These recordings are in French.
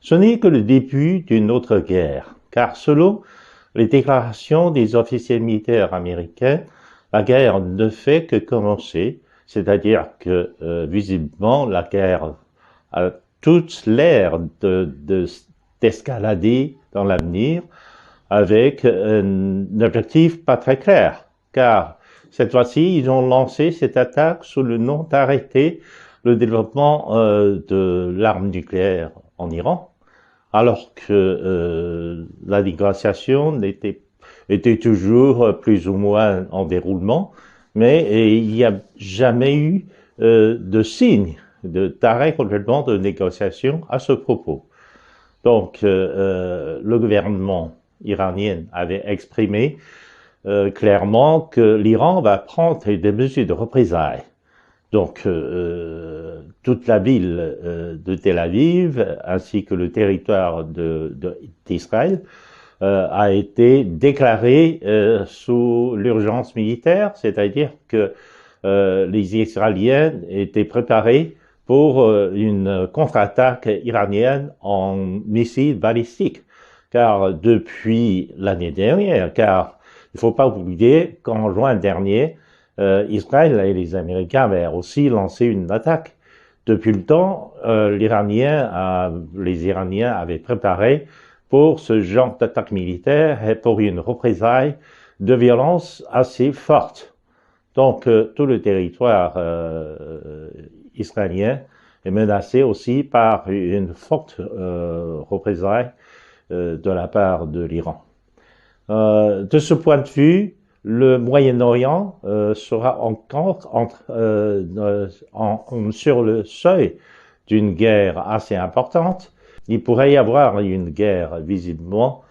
Ce n'est que le début d'une autre guerre, car selon les déclarations des officiels militaires américains, la guerre ne fait que commencer, c'est-à-dire que visiblement la guerre a toute l'air d'escalader dans l'avenir avec un objectif pas très clair, car cette fois-ci, ils ont lancé cette attaque sous le nom d'arrêter le développement de l'arme nucléaire en Iran, alors que la négociation était toujours plus ou moins en déroulement, mais il n'y a jamais eu de signe d'arrêt complètement de négociation à ce propos. Donc, le gouvernement iranien avait exprimé clairement que l'Iran va prendre des mesures de représailles. Donc, toute la ville de Tel Aviv, ainsi que le territoire d'Israël, a été déclaré sous l'urgence militaire, c'est-à-dire que les Israéliens étaient préparés pour une contre-attaque iranienne en missiles balistiques. Car depuis l'année dernière, car il ne faut pas oublier qu'en juin dernier, Israël et les Américains avaient aussi lancé une attaque. Depuis le temps, les Iraniens avaient préparé pour ce genre d'attaque militaire et pour une représaille de violence assez forte. Donc, tout le territoire israélien est menacé aussi par une forte représaille de la part de l'Iran. De ce point de vue, le Moyen-Orient sera encore sur le seuil d'une guerre assez importante. Il pourrait y avoir une guerre visiblement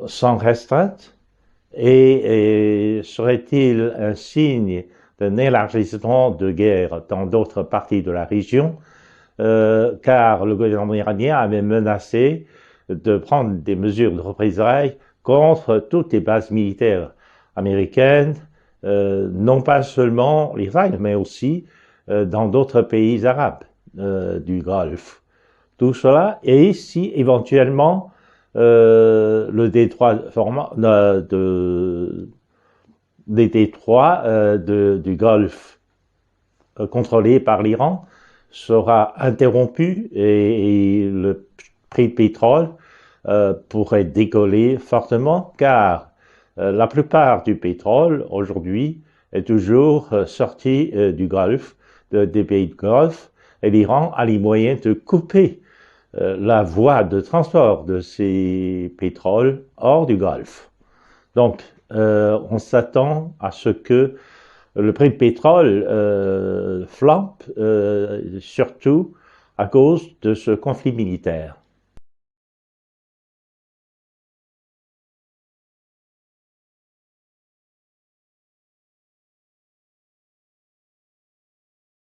sans restreinte, et serait-il un signe d'un élargissement de guerre dans d'autres parties de la région, car le gouvernement iranien avait menacé de prendre des mesures de représailles contre toutes les bases militaires américaines, non pas seulement l'Israël, mais aussi dans d'autres pays arabes du Golfe. Tout cela, et si éventuellement le détroit des détroits du Golfe contrôlé par l'Iran sera interrompu et le prix du pétrole pourrait décoller fortement, car la plupart du pétrole aujourd'hui est toujours sorti du Golfe, des pays du Golfe, et l'Iran a les moyens de couper la voie de transport de ces pétroles hors du Golfe. Donc, on s'attend à ce que le prix du pétrole flambe, surtout à cause de ce conflit militaire.